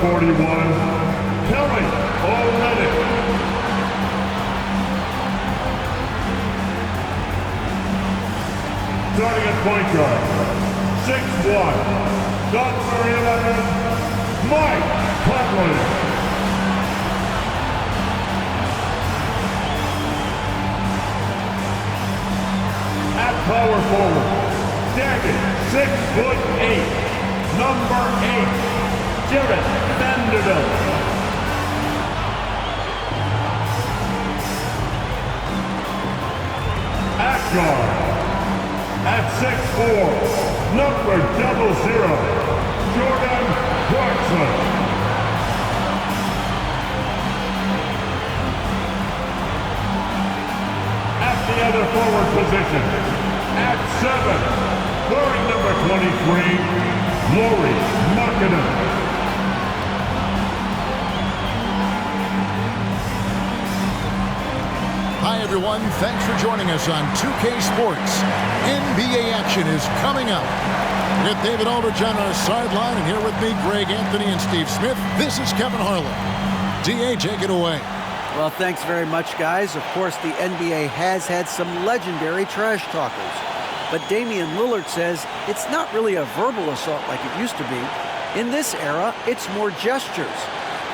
41, Kelly Olynyk. Starting at point guard, 6'1", number 11, Markkanen. At power forward, standing 6'8", number 8, Jared Vanderbilt. At guard, at 6'4", number 00, Jordan Clarkson. At the other forward position, at 7, wearing number 23, Markkanen. Hi everyone, thanks for joining us on 2K Sports. NBA action is coming up. With David Aldridge on our sideline, and here with me, Greg Anthony and Steve Smith. This is Kevin Harlan. DA, take it away. Well, thanks very much, guys. Of course, the NBA has had some legendary trash talkers. But Damian Lillard says it's not really a verbal assault like it used to be. In this era, it's more gestures.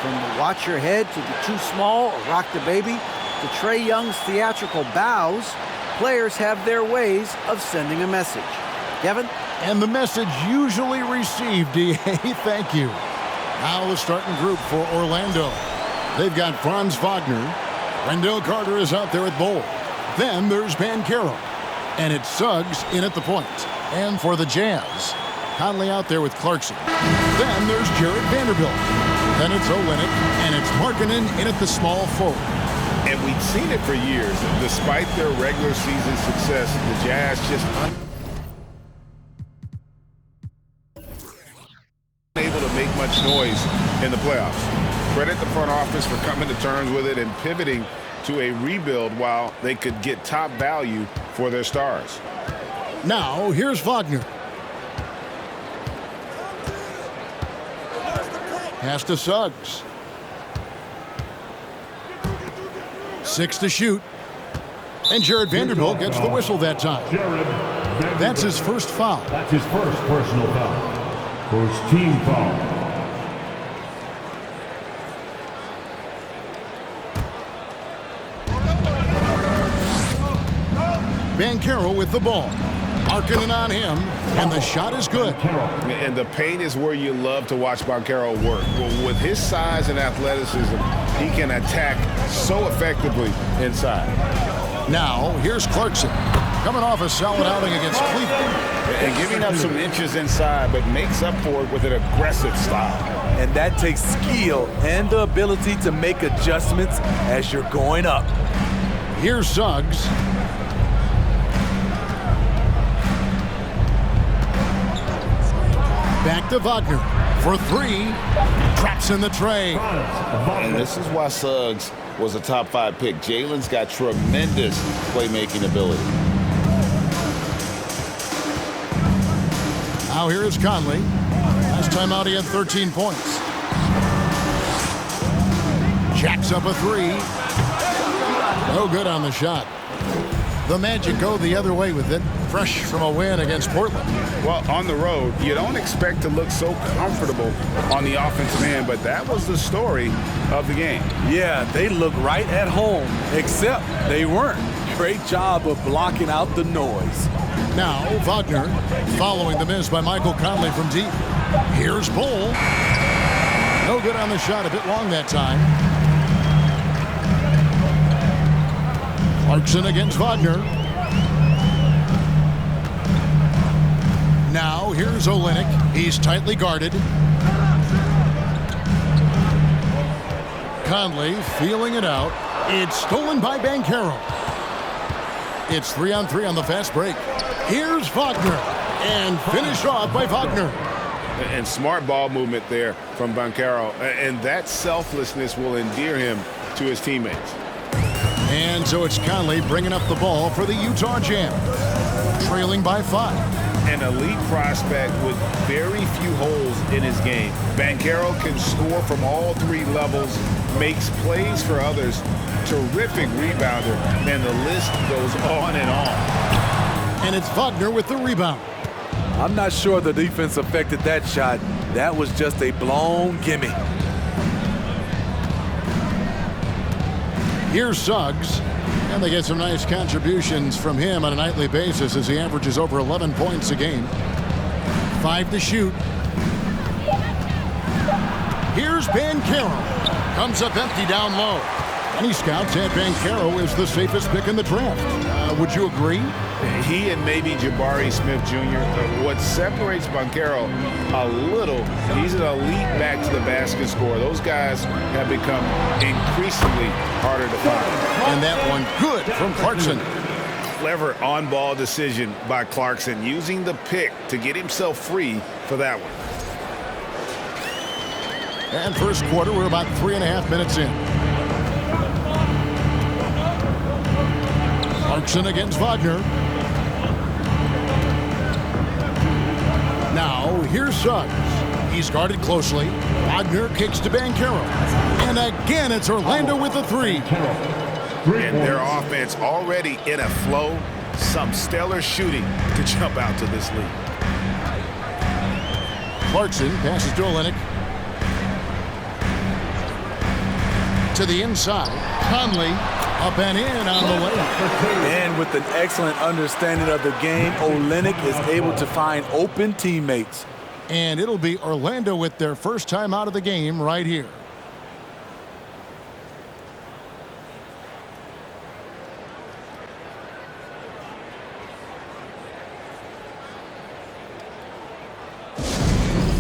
From the watch your head to the too small or rock the baby to Trae Young's theatrical bows, players have their ways of sending a message. Kevin? And the message usually received, DA. Thank you. Now the starting group for Orlando. They've got Franz Wagner. Wendell Carter is out there at Bull. Then there's Banchero. And it's Suggs in at the point. And for the Jazz, Conley out there with Clarkson. Then there's Jared Vanderbilt. Then it's Olynyk, and it's Markkanen in at the small forward. And we've seen it for years. Despite their regular season success, the Jazz just unable to make much noise in the playoffs. Credit the front office for coming to terms with it and pivoting to a rebuild while they could get top value for their stars. Now, here's Wagner. Pass to Suggs. 6 to shoot. And Jared Vanderbilt gets the whistle that time. That's his first foul. That's his first personal foul. First team foul. Banchero with the ball. Markkanen on him, and the shot is good. And the paint is where you love to watch Banchero work. Well, with his size and athleticism, he can attack so effectively inside. Now, here's Clarkson, coming off a solid outing against Cleveland. And giving up some inches inside, but makes up for it with an aggressive style. And that takes skill and the ability to make adjustments as you're going up. Here's Suggs. Back to Wagner for 3. Traps in the tray. And this is why Suggs was a top 5 pick. Jalen's got tremendous playmaking ability. Now here is Conley. Last time out he had 13 points. Jacks up a 3. No good on the shot. The Magic go the other way with it, fresh from a win against Portland. Well, on the road, you don't expect to look so comfortable on the offensive end, but that was the story of the game. Yeah, they look right at home, except they weren't. Great job of blocking out the noise. Now, Wagner following the miss by Michael Conley from deep. Here's Bull. No good on the shot, a bit long that time. Clarkson against Wagner. Now, here's Olynyk. He's tightly guarded. Conley feeling it out. It's stolen by Banchero. It's 3-on-3 on the fast break. Here's Wagner. And finished off by Wagner. And smart ball movement there from Banchero. And that selflessness will endear him to his teammates. And so it's Conley bringing up the ball for the Utah Jazz. Trailing by 5. an elite prospect with very few holes in his game. Banchero can score from all three levels, makes plays for others, terrific rebounder, and the list goes on and on. And it's Wagner with the rebound. I'm not sure the defense affected that shot. That was just a blown gimme. Here's Suggs, and they get some nice contributions from him on a nightly basis as he averages over 11 points a game. 5 to shoot. Here's Banchero. Comes up empty down low. Many scouts had Banchero as the safest pick in the draft. Would you agree? He and maybe Jabari Smith Jr. What separates Banchero a little, he's an elite back to the basket scorer. Those guys have become increasingly harder to find. And that one good from Clarkson. Clever on-ball decision by Clarkson, using the pick to get himself free for that one. And first quarter, we're about 3.5 minutes in. Clarkson against Wagner. Now, here's Suggs. He's guarded closely. Wagner kicks to Banchero. And again, it's Orlando with the three. And their offense already in a flow. Some stellar shooting to jump out to this lead. Clarkson passes to Olynyk. To the inside. Conley up and in on the layup. And with an excellent understanding of the game, Olynyk is able to find open teammates. And it'll be Orlando with their first time out of the game right here.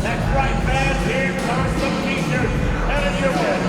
That's right, fans. Here comes the t-shirt. And it's your winner.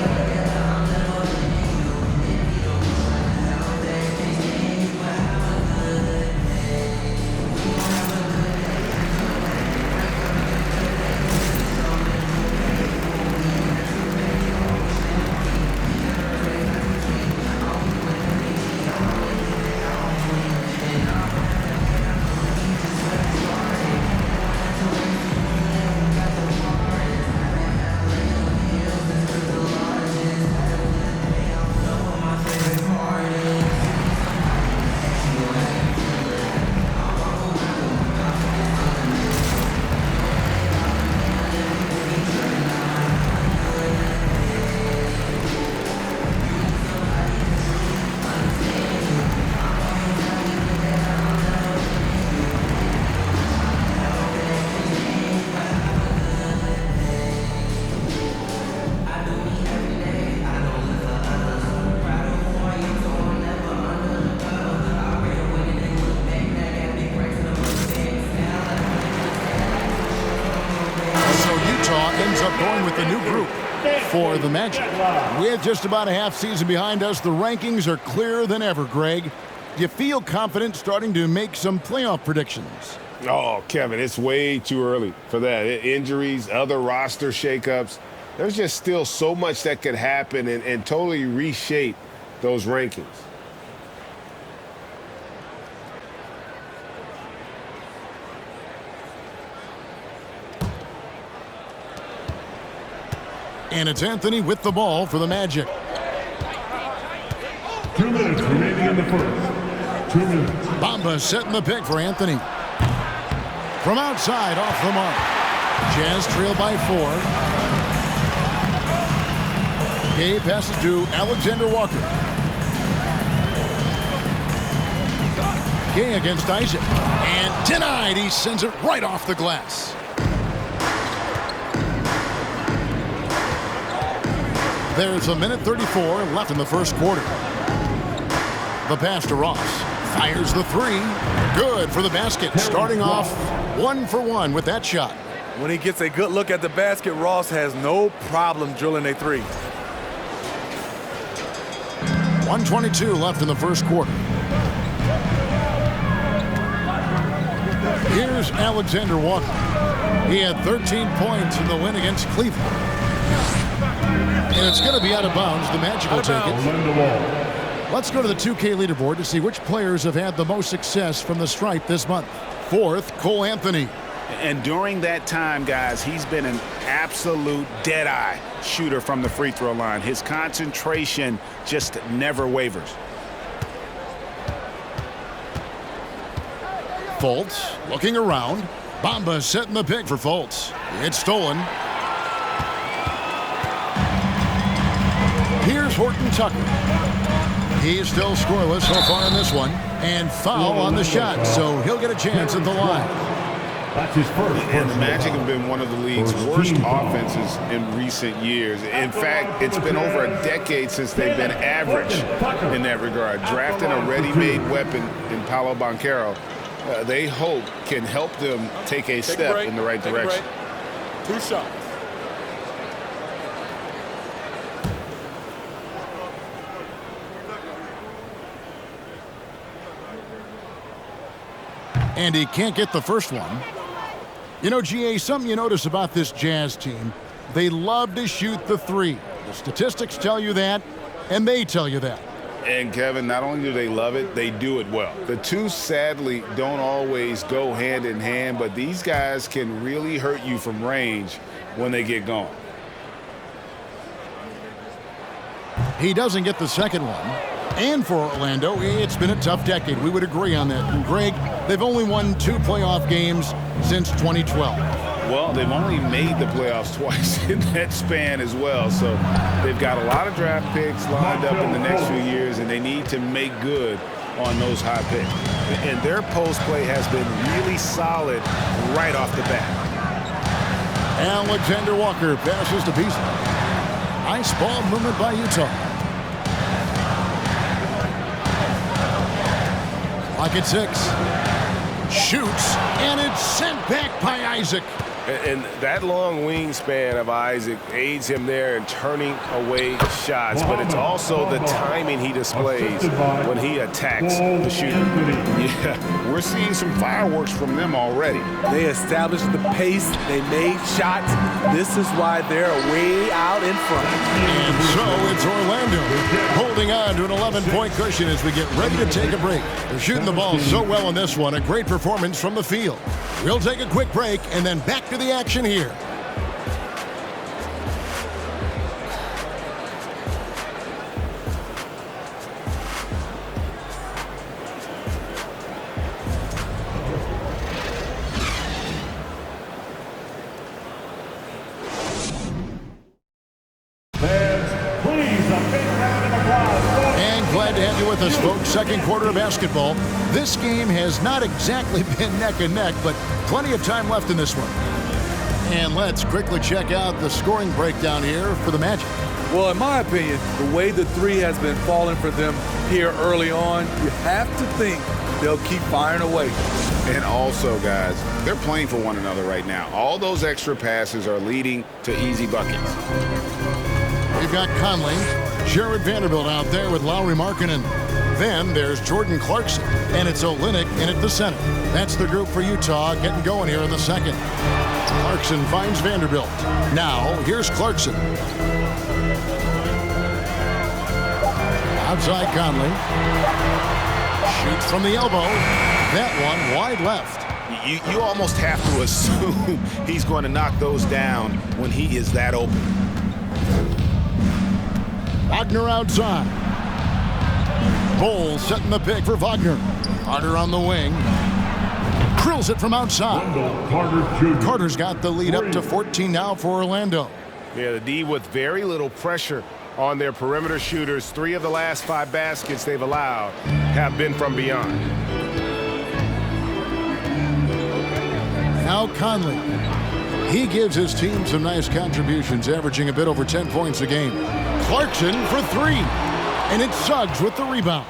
Going with the new group for the Magic. With just about a half season behind us, the rankings are clearer than ever, Greg. Do you feel confident starting to make some playoff predictions? Oh, Kevin, it's way too early for that. Injuries, other roster shakeups. There's just still so much that could happen and totally reshape those rankings. And it's Anthony with the ball for the Magic. 2 minutes remaining in the first. 2 minutes. Bamba setting the pick for Anthony. From outside, off the mark. Jazz trail by 4. Gay passes to Alexander Walker. Gay against Isaac. And denied. He sends it right off the glass. There's a minute 34 left in the first quarter. The pass to Ross. Fires the three. Good for the basket. Starting off 1 for 1 with that shot. When he gets a good look at the basket, Ross has no problem drilling a three. 1:22 left in the first quarter. Here's Alexander Walker. He had 13 points in the win against Cleveland. And it's going to be out of bounds. The Magic will take it. Let's go to the 2K leaderboard to see which players have had the most success from the stripe this month. fourth, Cole Anthony. And during that time, guys, he's been an absolute dead-eye shooter from the free throw line. His concentration just never wavers. Fultz looking around. Bamba setting the pick for Fultz. It's stolen. Here's Horton Tucker. He's still scoreless so far in this one. And foul on the shot, so he'll get a chance at the line. That's his first. And the Magic have been one of the league's worst offenses in recent years. In fact, it's been over a decade since they've been average in that regard. Drafting a ready-made weapon in Paolo Banchero, they hope can help them take a step in the right direction. 2 shots. And he can't get the first one. You know, GA, something you notice about this Jazz team, they love to shoot the three. The statistics tell you that, and they tell you that. And, Kevin, not only do they love it, they do it well. The two, sadly, don't always go hand in hand, but these guys can really hurt you from range when they get going. He doesn't get the second one. And for Orlando, it's been a tough decade. We would agree on that. And Greg, they've only won 2 playoff games since 2012. Well, they've only made the playoffs twice in that span as well. So they've got a lot of draft picks lined up in the next few years, and they need to make good on those high picks. And their post play has been really solid right off the bat. Alexander Walker passes to Beasley. Nice ball movement by Utah. Clock at 6. Shoots, and it's sent back by Isaac. And that long wingspan of Isaac aids him there in turning away shots, but it's also the timing he displays when he attacks the shooter. Yeah, we're seeing some fireworks from them already. They established the pace. They made shots. This is why they're way out in front. And so it's Orlando holding on to an 11-point cushion as we get ready to take a break. They're shooting the ball so well in this one. A great performance from the field. We'll take a quick break and then back to the action here. Glad to have you with us, folks. Second quarter of basketball. This game has not exactly been neck and neck, but plenty of time left in this one. And let's quickly check out the scoring breakdown here for the Magic. Well, in my opinion, the way the three has been falling for them here early on, you have to think they'll keep firing away. And also, guys, they're playing for one another right now. All those extra passes are leading to easy buckets. We've got Conley, Jared Vanderbilt out there with Lowry Markkanen. Then there's Jordan Clarkson, and it's Olynyk in at the center. That's the group for Utah getting going here in the second. Clarkson finds Vanderbilt. Now, here's Clarkson. Outside Conley. Shoots from the elbow. That one wide left. You almost have to assume he's going to knock those down when he is that open. Wagner outside. Bowles setting the pick for Wagner. Carter on the wing. Drills it from outside. Carter's got the lead up to 14 now for Orlando. Yeah, the D with very little pressure on their perimeter shooters. 3 of the last 5 baskets they've allowed have been from beyond. Now Conley. He gives his team some nice contributions, averaging a bit over 10 points a game. Clarkson for 3. And it's Suggs with the rebound.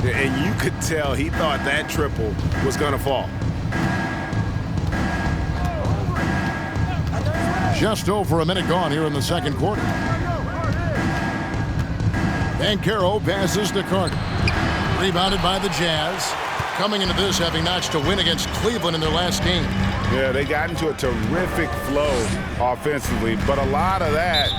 And you could tell he thought that triple was going to fall. Just over a minute gone here in the second quarter. Banchero passes to Carter. Rebounded by the Jazz. Coming into this having notched a win against Cleveland in their last game. Yeah, they got into a terrific flow offensively, but a lot of that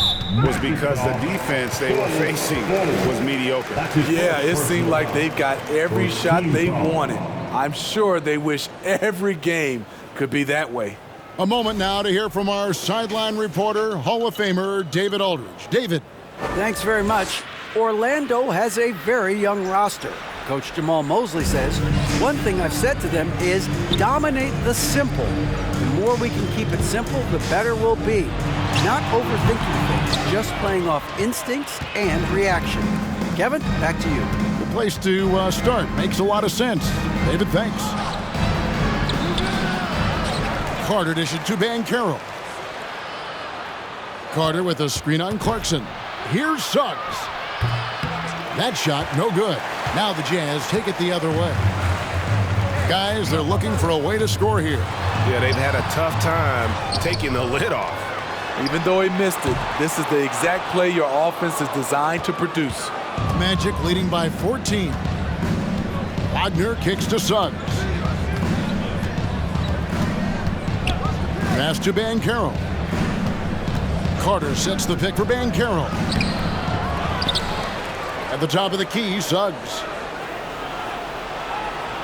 was because the defense they were facing was mediocre. Yeah, it seemed like they've got every shot they wanted. I'm sure they wish every game could be that way. A moment now to hear from our sideline reporter, Hall of Famer David Aldridge. David. Thanks very much. Orlando has a very young roster. Coach Jamal Mosley says, one thing I've said to them is dominate the simple. The more we can keep it simple, the better we'll be. Not overthinking things, just playing off instincts and reaction. Kevin, back to you. The place to start. Makes a lot of sense. David, thanks. Carter dishes to Banchero. Carter with a screen on Clarkson. Here's Suggs. That shot, no good. Now the Jazz take it the other way. Guys, they're looking for a way to score here. Yeah, they've had a tough time taking the lid off. Even though he missed it, this is the exact play your offense is designed to produce. Magic leading by 14. Wagner kicks to Suggs. Pass to Banchero. Carter sets the pick for Banchero. At the top of the key, Suggs.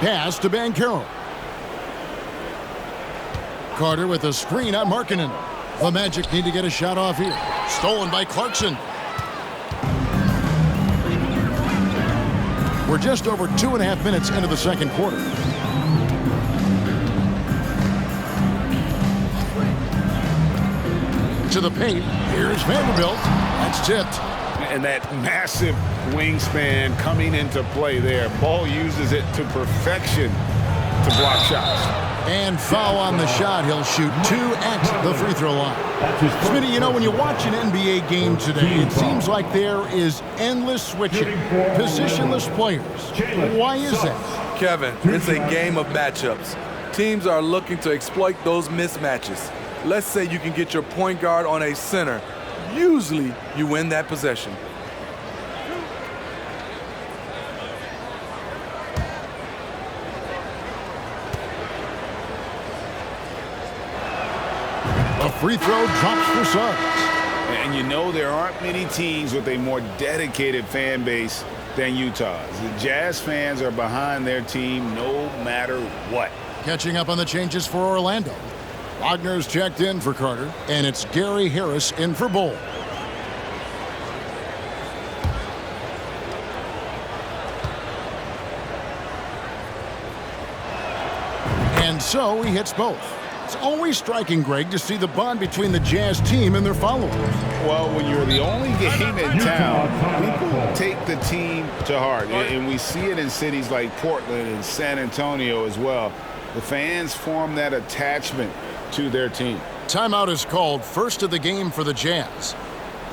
Pass to Banchero. Carter with a screen on Markkanen. The Magic need to get a shot off here. Stolen by Clarkson. We're just over 2.5 minutes into the second quarter. To the paint. Here's Vanderbilt. That's tipped. And that massive wingspan coming into play there. Ball uses it to perfection to block shots. And foul on the shot. He'll shoot 2 at the free throw line. Smitty, you know, when you watch an NBA game today, it seems like there is endless switching, positionless players. Why is that? Kevin, it's a game of matchups. Teams are looking to exploit those mismatches. Let's say you can get your point guard on a center. Usually, you win that possession. A free throw drops for Suggs. And you know there aren't many teams with a more dedicated fan base than Utah's. The Jazz fans are behind their team no matter what. Catching up on the changes for Orlando. Wagner's checked in for Carter, and it's Gary Harris in for Bull. And so he hits both. It's always striking, Greg, to see the bond between the Jazz team and their followers. Well, when you're the only game in town, people take the team to heart. And we see it in cities like Portland and San Antonio as well. The fans form that attachment to their team. Timeout is called, first of the game for the Jazz.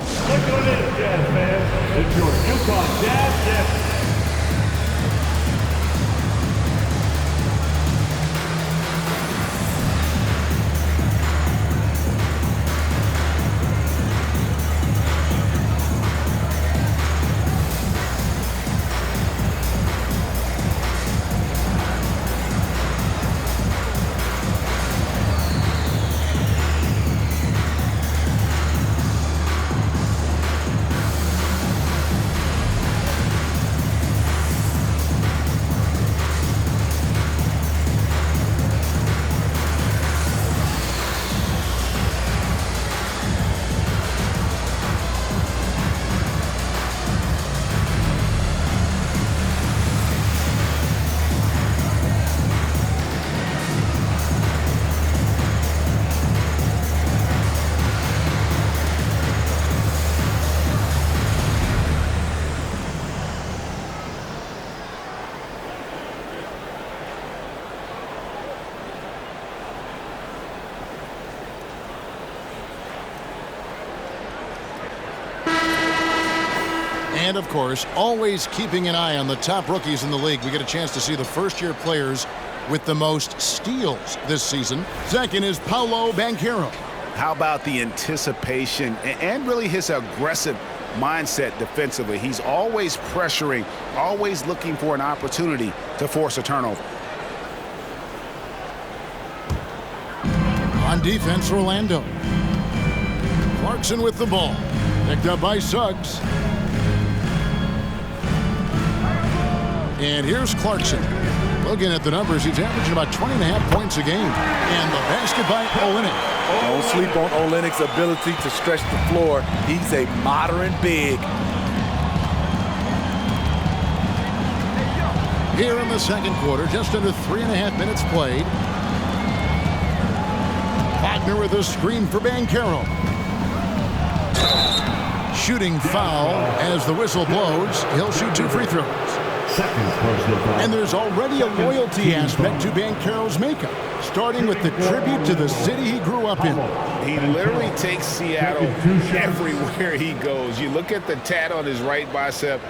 Look at this, Jazz fans. It's your Utah Jazz champions. And, of course, always keeping an eye on the top rookies in the league. We get a chance to see the first-year players with the most steals this season. Second is Paolo Banchero. How about the anticipation and really his aggressive mindset defensively? He's always pressuring, always looking for an opportunity to force a turnover. On defense, Orlando. Clarkson with the ball. Picked up by Suggs. And here's Clarkson. Looking at the numbers, he's averaging about 20.5 points a game. And the basket by Olynyk. Don't sleep on Olynyk's ability to stretch the floor. He's a modern big. Here in the second quarter, just under 3.5 minutes played. Wagner with a screen for Banchero. Shooting foul as the whistle blows. He'll shoot 2 free throws. And there's already a loyalty aspect to Banchero's makeup, starting with the tribute to the city he grew up in. He literally takes Seattle everywhere he goes. You look at the tat on his right bicep.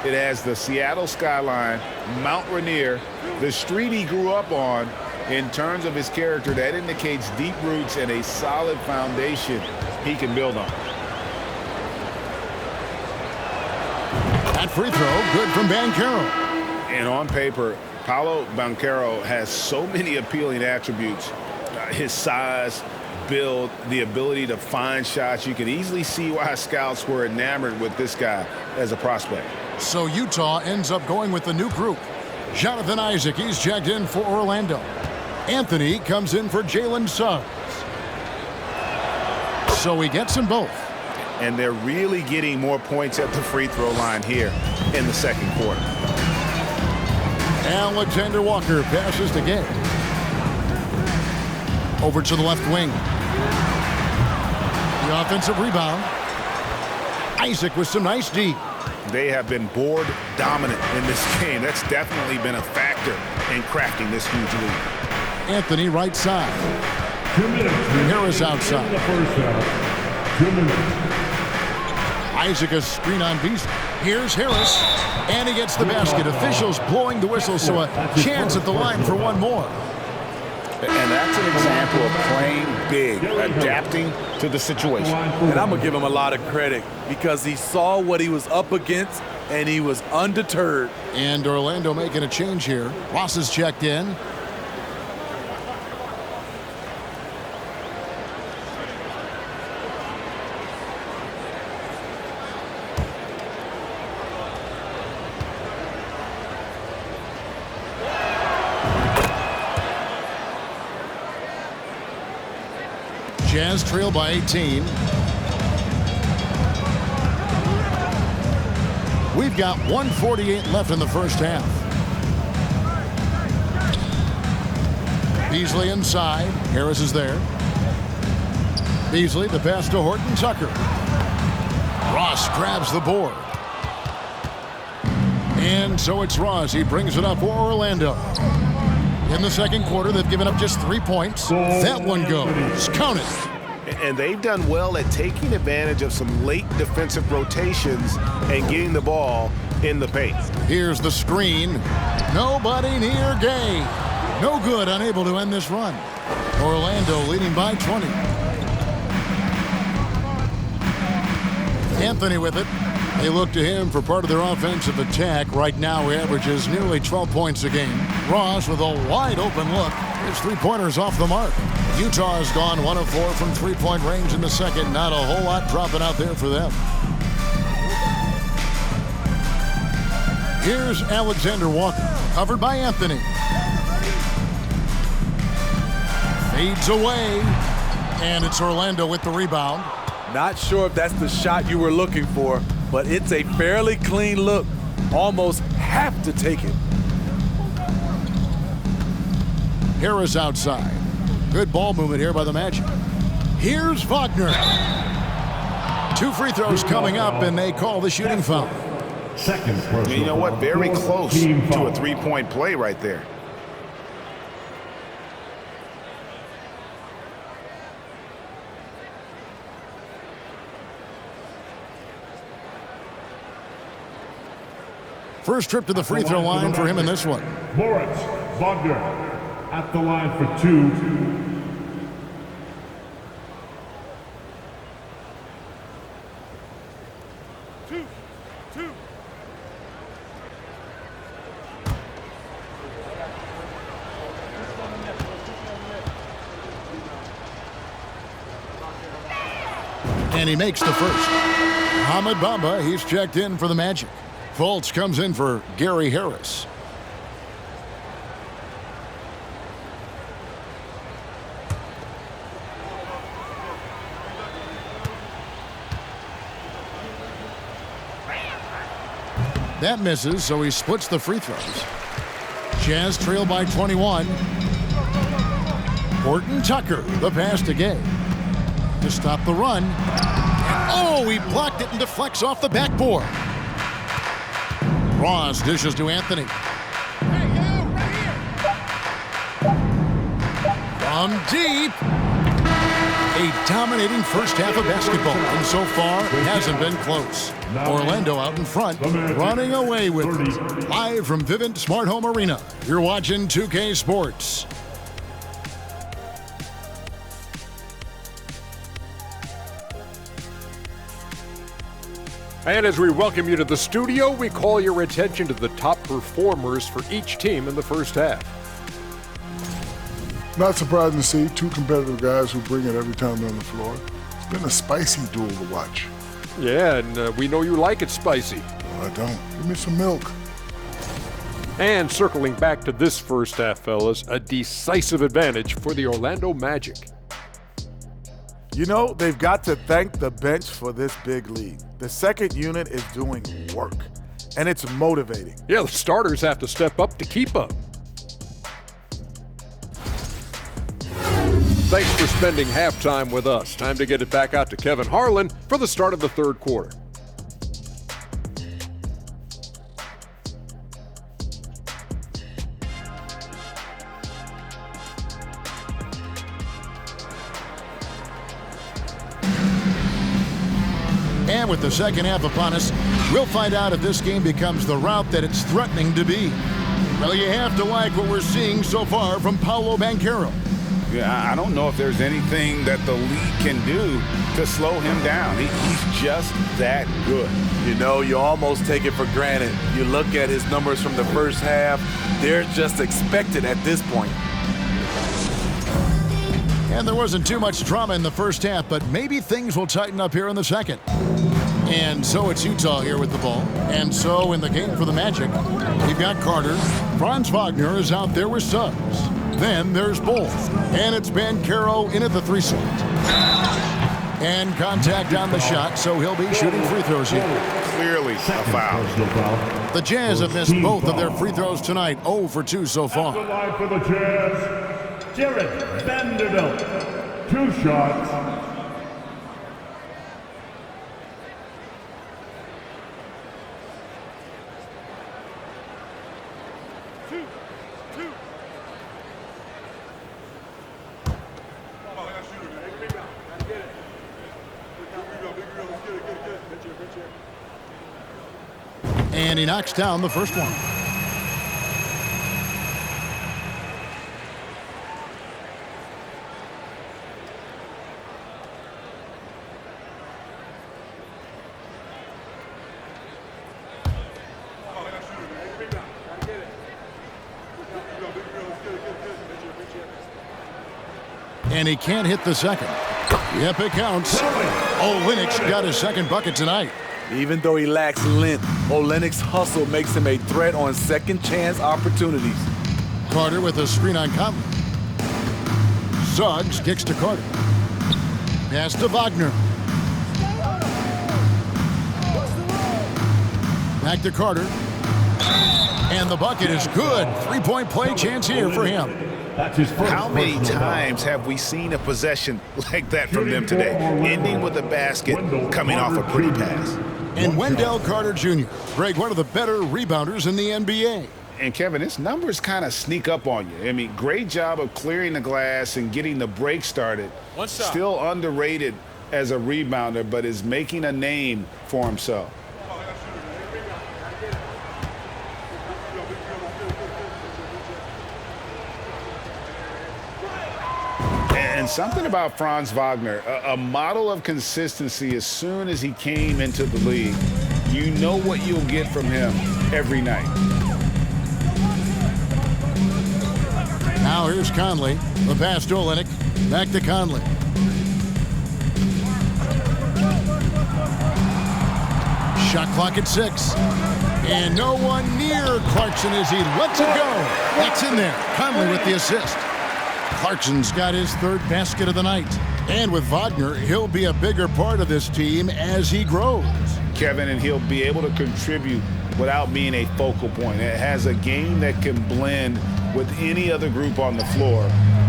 It has the Seattle skyline, Mount Rainier, the street he grew up on. In terms of his character, that indicates deep roots and a solid foundation he can build on. That free throw, good from Banchero. And on paper, Paolo Banchero has so many appealing attributes. His size, build, the ability to find shots. You can easily see why scouts were enamored with this guy as a prospect. So Utah ends up going with the new group. Jonathan Isaac, he's checked in for Orlando. Anthony comes in for Jalen Suggs. So he gets them both. And they're really getting more points at the free throw line here in the second quarter. Alexander Walker passes to Gay. Over to the left wing. The offensive rebound. Isaac with some nice D. They have been board dominant in this game. That's definitely been a factor in crafting this huge lead. Anthony right side. 2 minutes. Harris outside. In the first half. 2 minutes. Isaac a screen on Beasley. Here's Harris. And he gets the basket. Officials blowing the whistle, so a chance at the line for one more. And that's an example of playing big, adapting to the situation. And I'm going to give him a lot of credit because he saw what he was up against and he was undeterred. And Orlando making a change here. Ross is checked in. Jazz trail by 18. We've got 1:48 left in the first half. Beasley inside. Harris is there. Beasley, the pass to Horton Tucker. Ross grabs the board. And so it's Ross. He brings it up for Orlando. In the second quarter, they've given up just 3 points. That one goes. Count it. And they've done well at taking advantage of some late defensive rotations and getting the ball in the paint. Here's the screen. Nobody near Gay. No good, unable to end this run. Orlando leading by 20. Anthony with it. They look to him for part of their offensive attack. Right now, he averages nearly 12 points a game. Ross with a wide open look. His three-pointers off the mark. Utah has gone 1 of 4 from three-point range in the second. Not a whole lot dropping out there for them. Here's Alexander Walker, covered by Anthony. Fades away, and it's Orlando with the rebound. Not sure if that's the shot you were looking for, but it's a fairly clean look. Almost have to take it. Harris outside. Good ball movement here by the Magic. Here's Wagner. 2 free throws coming up, and they call the shooting foul. Second personal. You know what? Very close to a three-point play right there. First trip to the free throw line for him in this one. Moritz Wagner at the line for 2. And he makes the first. Mohamed Bamba, he's checked in for the Magic. Fultz comes in for Gary Harris. That misses, so he splits the free throws. Jazz trail by 21. Horton Tucker, the pass to Gay. To stop the run. Oh, he blocked it and deflects off the backboard. Ross dishes to Anthony. From deep. A dominating first half of basketball, and so far, it hasn't been close. Orlando out in front, running away with it. Live from Vivint Smart Home Arena, you're watching 2K Sports. And as we welcome you to the studio, we call your attention to the top performers for each team in the first half. Not surprising to see two competitive guys who bring it every time they're on the floor. It's been a spicy duel to watch. Yeah, and we know you like it spicy. No, I don't. Give me some milk. And circling back to this first half, fellas, a decisive advantage for the Orlando Magic. You know, they've got to thank the bench for this big lead. The second unit is doing work, and it's motivating. Yeah, the starters have to step up to keep up. Thanks for spending halftime with us. Time to get it back out to Kevin Harlan for the start of the third quarter. And with the second half upon us, we'll find out if this game becomes the route that it's threatening to be. Well, you have to like what we're seeing so far from Paolo Banchero. Yeah, I don't know if there's anything that the league can do to slow him down. He's just that good. You know, you almost take it for granted. You look at his numbers from the first half, they're just expected at this point. And there wasn't too much drama in the first half, but maybe things will tighten up here in the second. And so it's Utah here with the ball. And so in the game for the Magic, we've got Carter. Franz Wagner is out there with Suggs. Then there's Bull. And it's Banchero in at the 3 slot. And contact on the shot, so he'll be shooting free throws here. Clearly a foul. The Jazz have missed both of their free throws tonight, 0 for 2 so far. The line for the Jazz, Jared Vanderbilt. 2 shots. And he knocks down the first one. And he can't hit the second. Yep, it counts. Olynyk's got his second bucket tonight. Even though he lacks length, Olynyk's hustle makes him a threat on second chance opportunities. Carter with a screen on Conley. Suggs kicks to Carter. Pass to Wagner. Back to Carter. And the bucket is good. 3-point play chance here for him. That's his first. How many times have we seen a possession like that from them today, ending with a basket coming off a pretty pass? And Wendell Carter Jr., Greg, one of the better rebounders in the NBA. And Kevin, his numbers kind of sneak up on you. I mean, great job of clearing the glass and getting the break started. Still underrated as a rebounder, but is making a name for himself. And something about Franz Wagner, a model of consistency as soon as he came into the league. You know what you'll get from him every night. Now here's Conley. The pass to Olynyk. Back to Conley. Shot clock at 6. And no one near Clarkson as he lets it go. That's in there. Conley with the assist. Clarkson's got his third basket of the night. And with Wagner, he'll be a bigger part of this team as he grows. Kevin, and he'll be able to contribute without being a focal point. It has a game that can blend with any other group on the floor.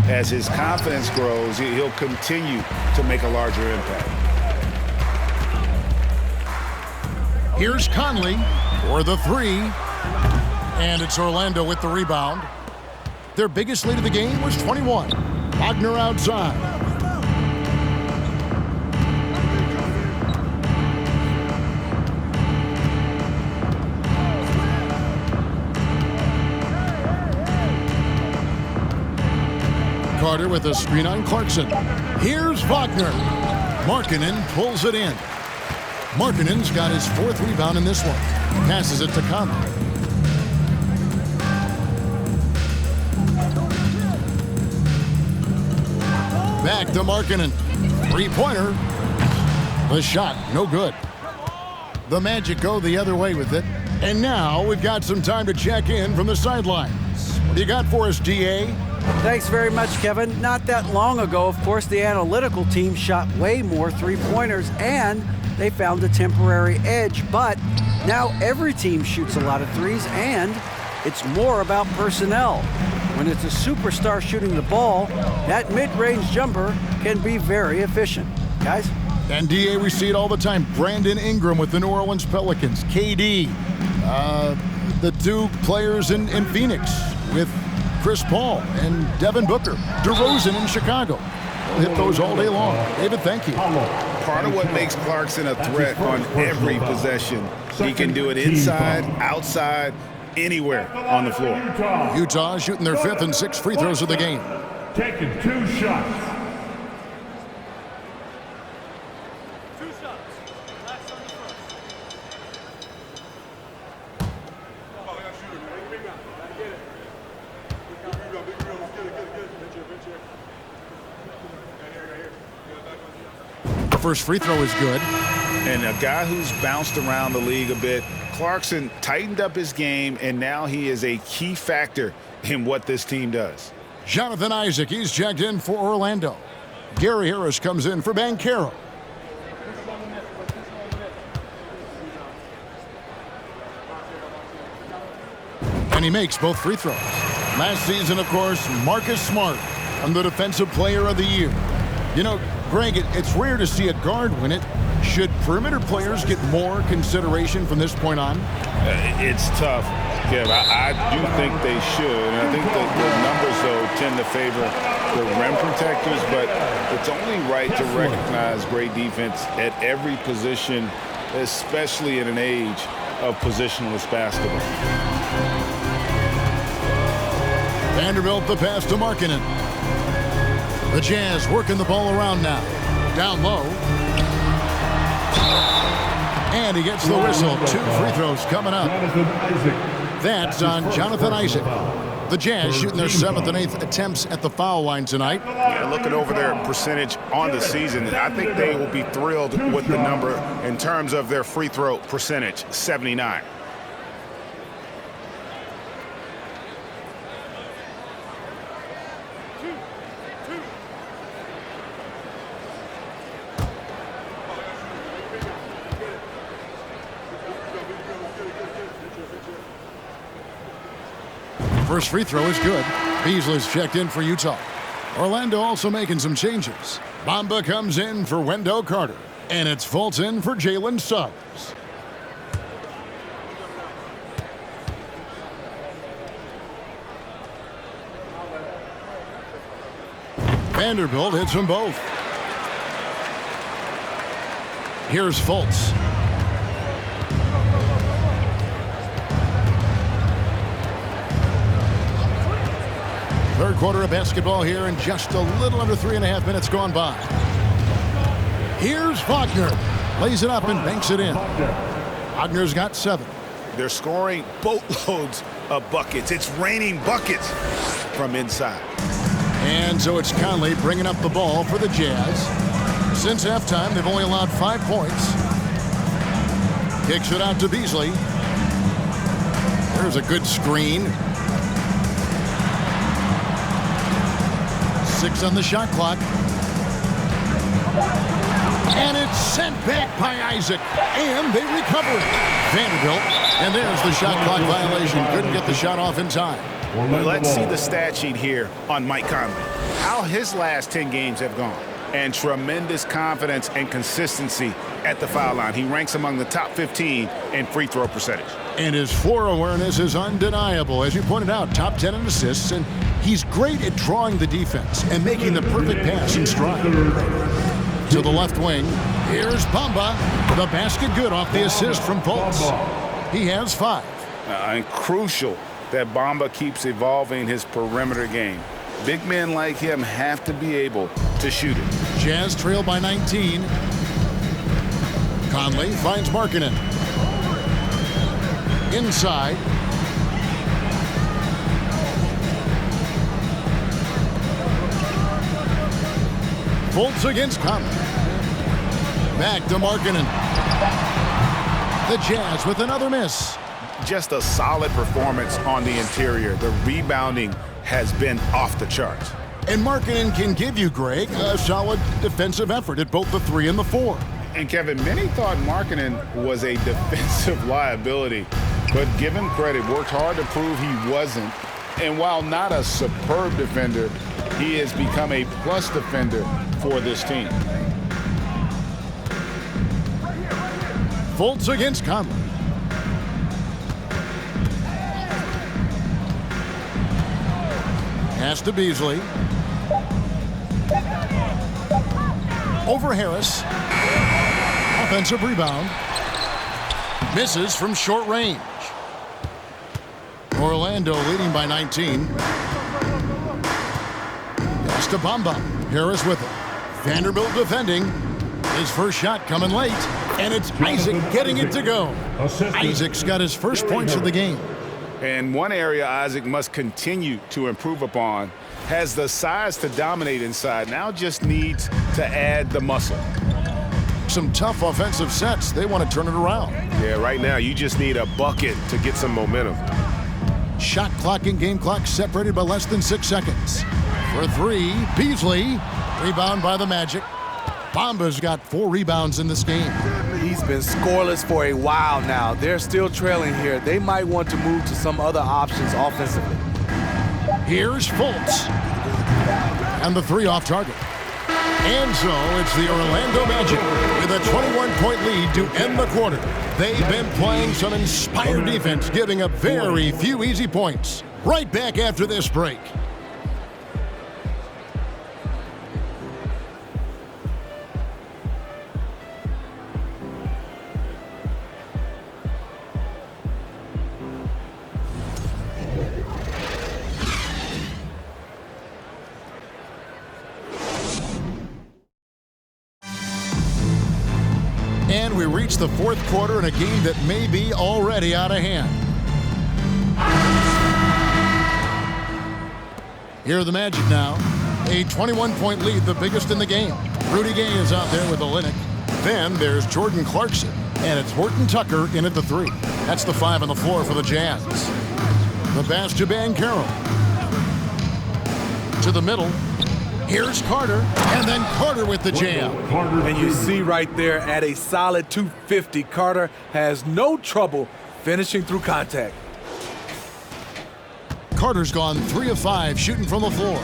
As his confidence grows, he'll continue to make a larger impact. Here's Conley for the 3. And it's Orlando with the rebound. Their biggest lead of the game was 21. Wagner outside. Carter with a screen on Clarkson. Here's Wagner. Markkanen pulls it in. Markkanen's got his 4th rebound in this one. Passes it to Conley. Back to Markkanen. 3-pointer. The shot, no good. The Magic go the other way with it. And now we've got some time to check in from the sidelines. What do you got for us, DA? Thanks very much, Kevin. Not that long ago, of course, the analytical team shot way more 3-pointers, and they found a temporary edge. But now every team shoots a lot of threes, and it's more about personnel. When it's a superstar shooting the ball, that mid-range jumper can be very efficient. Guys? And DA, we see it all the time. Brandon Ingram with the New Orleans Pelicans. KD, the 2 players in Phoenix with Chris Paul and Devin Booker. DeRozan in Chicago. We'll hit those all day long. David, thank you. Part of what makes Clarkson a threat on every possession, he can do it inside, outside, anywhere on the floor. Utah shooting their 5th and 6th free throws of the game. Taking 2 shots. First free throw is good. And a guy who's bounced around the league a bit, Clarkson tightened up his game, and now he is a key factor in what this team does. Jonathan Isaac, he's checked in for Orlando. Gary Harris comes in for Banchero. And he makes both free throws. Last season, of course, Marcus Smart on the Defensive Player of the Year. You know, Greg, it's rare to see a guard win it. Should perimeter players get more consideration from this point on? It's tough, Kev. I do think they should. And I think that the numbers, though, tend to favor the rim protectors. But it's only right to recognize great defense at every position, especially in an age of positionless basketball. Vanderbilt the pass to Markkanen. The Jazz working the ball around now. Down low. And he gets the whistle. 2 free throws coming up. That's on Jonathan Isaac. The Jazz shooting their 7th and 8th attempts at the foul line tonight. Yeah, looking over their percentage on the season, I think they will be thrilled with the number in terms of their free throw percentage, 79. First free throw is good. Beasley's checked in for Utah. Orlando also making some changes. Bamba comes in for Wendell Carter. And it's Fultz in for Jalen Suggs. Vanderbilt hits them both. Here's Fultz. Third quarter of basketball here, and just a little under 3.5 minutes gone by. Here's Wagner. Lays it up and banks it in. Wagner's got 7. They're scoring boatloads of buckets. It's raining buckets from inside. And so it's Conley bringing up the ball for the Jazz. Since halftime, they've only allowed 5 points. Kicks it out to Beasley. There's a good screen. 6 on the shot clock. And it's sent back by Isaac. And they recover it. Vanderbilt. And there's the shot clock violation. Couldn't get the shot off in time. Let's see the stat sheet here on Mike Conley. How his last 10 games have gone. And tremendous confidence and consistency at the foul line. He ranks among the top 15 in free throw percentage. And his floor awareness is undeniable. As you pointed out, top 10 in assists, and he's great at drawing the defense and making the perfect pass in stride. To the left wing, here's Bamba. The basket good off the assist from Fultz. He has 5. And crucial that Bamba keeps evolving his perimeter game. Big men like him have to be able to shoot it. Jazz trail by 19. Conley finds Markkanen. Inside. Fultz against Conley. Back to Markkanen. The Jazz with another miss. Just a solid performance on the interior. The rebounding has been off the charts. And Markkanen can give you, Greg, a solid defensive effort at both the 3 and the 4. And Kevin, many thought Markkanen was a defensive liability, but give him credit, worked hard to prove he wasn't. And while not a superb defender, he has become a plus defender for this team. Fultz against Conley. Pass to Beasley. Over Harris. Offensive rebound. Misses from short range. Orlando leading by 19. Pass to Bamba. Harris with it. Vanderbilt defending. His first shot coming late. And it's Isaac getting it to go. Isaac's got his first points of the game. And one area Isaac must continue to improve upon, has the size to dominate inside, now just needs to add the muscle. Some tough offensive sets. They want to turn it around. Yeah, right now you just need a bucket to get some momentum. Shot clock and game clock separated by less than 6 seconds. For 3, Beasley. Rebound by the Magic. Bamba's got 4 rebounds in this game. He's been scoreless for a while now. They're still trailing here. They might want to move to some other options offensively. Here's Fultz. And the 3 off target. And so it's the Orlando Magic with a 21-point lead to end the quarter. They've been playing some inspired defense, giving up very few easy points. Right back after this break. And we reach the 4th quarter in a game that may be already out of hand. Here are the Magic now. A 21-point lead, the biggest in the game. Rudy Gay is out there with Olynyk. Then there's Jordan Clarkson. And it's Horton Tucker in at the 3. That's the 5 on the floor for the Jazz. The pass to Banchero. To the middle. Here's Carter, and then Carter with the jam. And you see right there at a solid 250, Carter has no trouble finishing through contact. Carter's gone 3 of 5 shooting from the floor.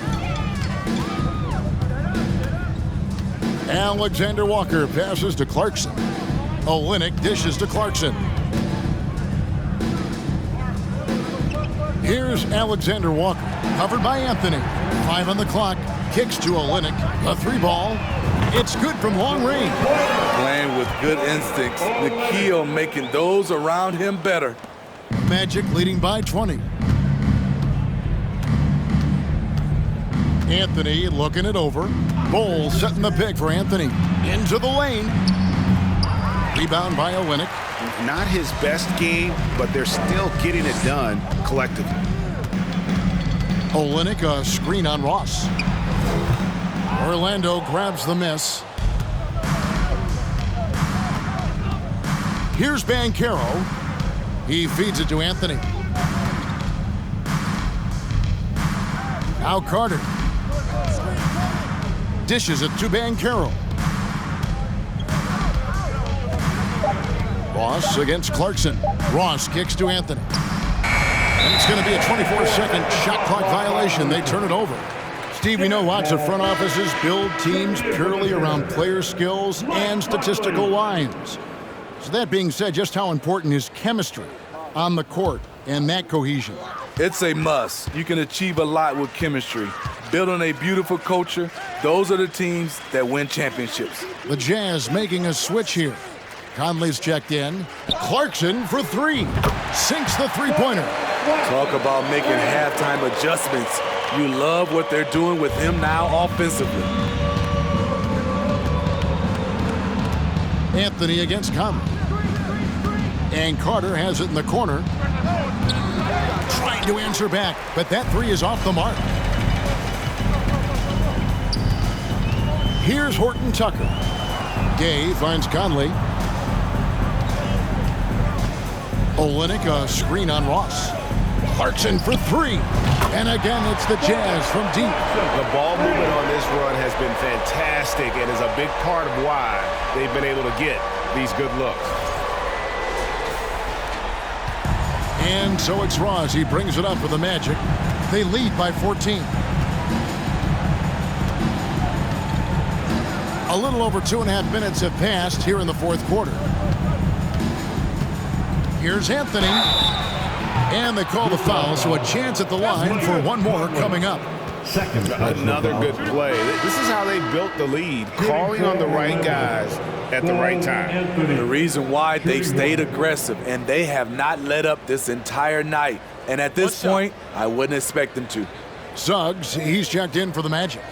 Alexander Walker passes to Clarkson. Olynyk dishes to Clarkson. Here's Alexander Walker, covered by Anthony. 5 on the clock. Kicks to Olynyk. A 3 ball. It's good from long range. Playing with good instincts. Nikhil making those around him better. Magic leading by 20. Anthony looking it over. Bowles setting the pick for Anthony. Into the lane. Rebound by Olynyk. Not his best game, but they're still getting it done collectively. Olynyk, a screen on Ross. Orlando grabs the miss. Here's Banchero. He feeds it to Anthony. Now Carter. Dishes it to Banchero. Ross against Clarkson. Ross kicks to Anthony. And it's going to be a 24-second shot clock violation. They turn it over. Steve, we know lots of front offices build teams purely around player skills and statistical lines. So that being said, just how important is chemistry on the court and that cohesion? It's a must. You can achieve a lot with chemistry. Building a beautiful culture, those are the teams that win championships. The Jazz making a switch here. Conley's checked in. Clarkson for three. Sinks the three-pointer. Talk about making halftime adjustments. You love what they're doing with him now offensively. Anthony against Conley. And Carter has it in the corner. Trying to answer back, but that three is off the mark. Here's Horton Tucker. Gay finds Conley. Olynyk, a screen on Ross. Clarkson for three. And again, it's the Jazz from deep. The ball movement on this run has been fantastic and is a big part of why they've been able to get these good looks. And so it's Ross. He brings it up for the Magic. They lead by 14. A little over 2.5 minutes have passed here in the fourth quarter. Here's Anthony. And they call the foul, so a chance at the line for one more coming up. Another good play. This is how they built the lead, calling on the right guys at the right time. The reason why they stayed aggressive, and they have not let up this entire night. And at this point, I wouldn't expect them to. Suggs, he's checked in for the Magic.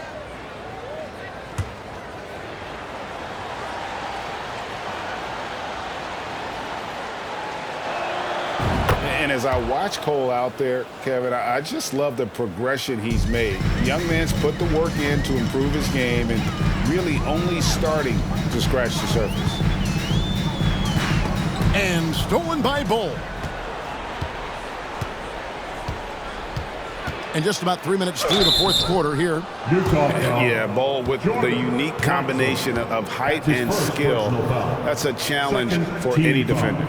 And as I watch Cole out there, Kevin, I just love the progression he's made. Young man's put the work in to improve his game and really only starting to scratch the surface. And stolen by Bull. And just about 3 minutes through the fourth quarter here. Yeah, Ball with the unique combination of height and skill. That's a challenge for any defender.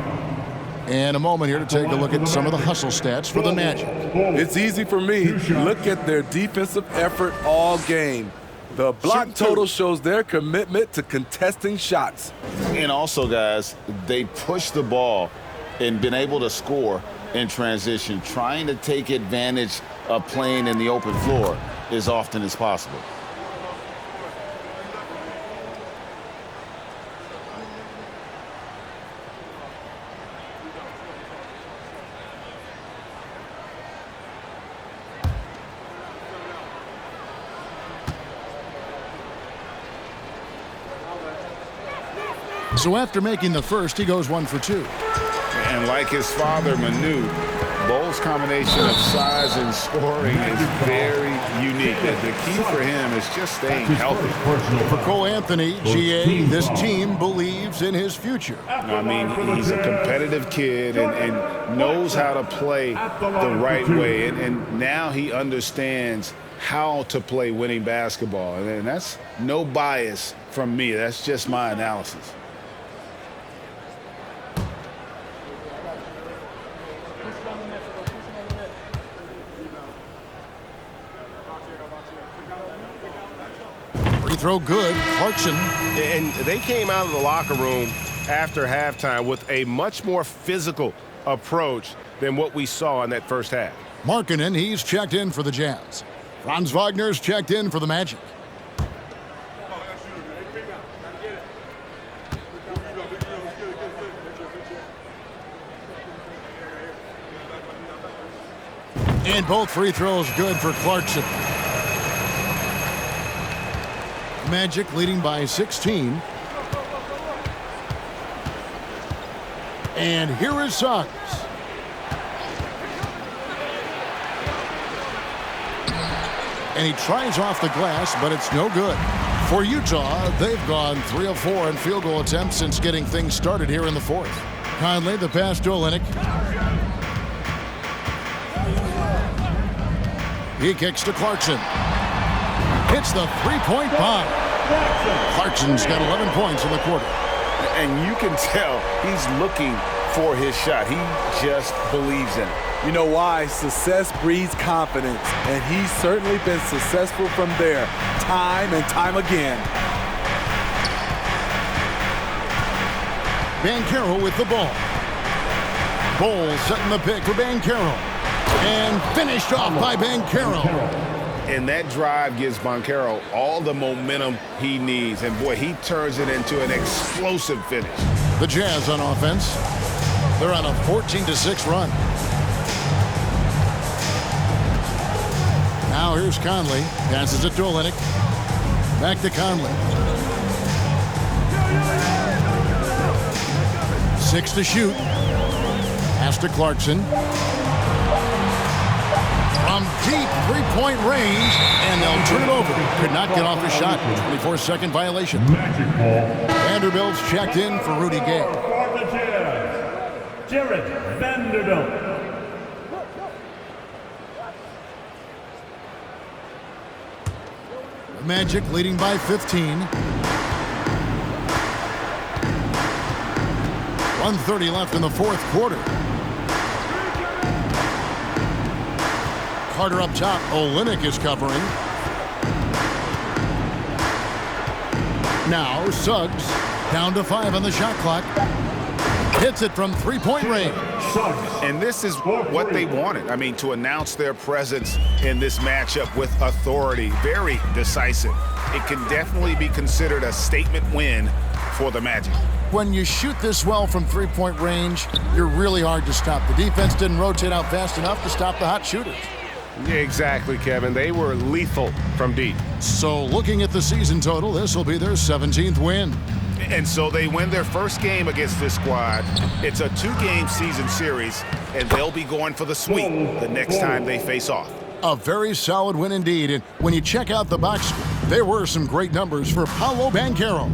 And a moment here to take a look at some of the hustle stats for the Magic. It's easy for me. Look at their defensive effort all game. The block total shows their commitment to contesting shots. And also, guys, they push the ball and been able to score in transition, trying to take advantage of playing in the open floor as often as possible. So after making the first, he goes 1 for 2. And like his father, Manu, Bowles' combination of size and scoring is very unique. The key for him is just staying healthy. For Cole Anthony, GA, this team believes in his future. I mean, he's a competitive kid and knows how to play the right way. And now he understands how to play winning basketball. And that's no bias from me. That's just my analysis. Free throw good. Clarkson. And they came out of the locker room after halftime with a much more physical approach than what we saw in that first half. Markkanen, he's checked in for the Jazz. Franz Wagner's checked in for the Magic. And both free throws good for Clarkson. Magic leading by 16. And here is Suggs. And he tries off the glass, but it's no good. For Utah, they've gone 3 of 4 in field goal attempts since getting things started here in the fourth. Conley, the pass to Olynyk. He kicks to Clarkson. Hits the three-point bomb. Clarkson's got 11 points in the quarter. And you can tell he's looking for his shot. He just believes in it. You know why? Success breeds confidence, and he's certainly been successful from there, time and time again. Banchero with the ball. Bowles setting the pick for Banchero. And finished off by Banchero. And that drive gives Banchero all the momentum he needs. And boy, he turns it into an explosive finish. The Jazz on offense. They're on a 14-6 run. Now here's Conley. Passes it to Olynyk. Back to Conley. 6 to shoot. Pass to Clarkson. From deep three-point range, and they'll turn it over. Could not get off the shot. 24-second violation. Vanderbilt's checked in for Rudy Gay. For the Jazz, Jared Vanderbilt. The Magic leading by 15. 1:30 left in the fourth quarter. Carter up top. Olynyk is covering. Now Suggs down to 5 on the shot clock. Hits it from three-point range. And this is what they wanted. I mean, to announce their presence in this matchup with authority. Very decisive. It can definitely be considered a statement win for the Magic. When you shoot this well from three-point range, you're really hard to stop. The defense didn't rotate out fast enough to stop the hot shooters. Yeah, exactly, Kevin. They were lethal from deep. So looking at the season total, this will be their 17th win. And so they win their first game against this squad. It's a 2-game season series, and they'll be going for the sweep the next time they face off. A very solid win indeed. And when you check out the box score, there were some great numbers for Paolo Banchero.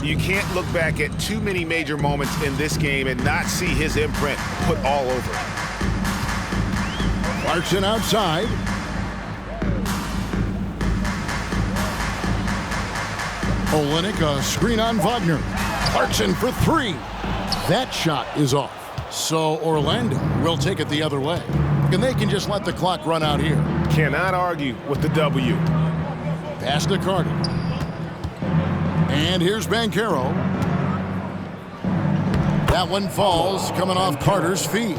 You can't look back at too many major moments in this game and not see his imprint put all over it. Clarkson outside. Olynyk, a screen on Wagner. Clarkson for 3. That shot is off. So Orlando will take it the other way. And they can just let the clock run out here. Cannot argue with the W. Pass to Carter. And here's Banchero. That one falls, coming off Carter's feet.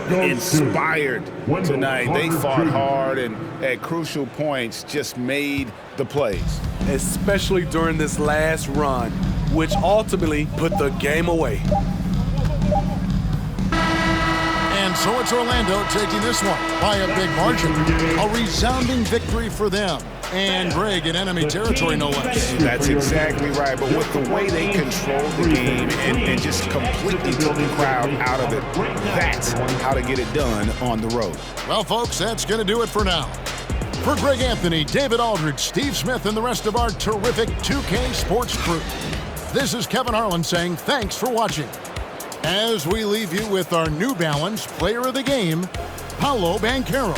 Inspired tonight. They fought hard and at crucial points just made the plays. Especially during this last run, which ultimately put the game away. And so it's Orlando taking this one by a big margin. A resounding victory for them. And Greg in enemy territory, no less. That's exactly right. But with the way they controlled the game and just completely took the crowd out of it, that's how to get it done on the road. Well, folks, that's going to do it for now. For Greg Anthony, David Aldridge, Steve Smith, and the rest of our terrific 2K Sports crew, this is Kevin Harlan saying thanks for watching. As we leave you with our New Balance Player of the Game, Paolo Banchero.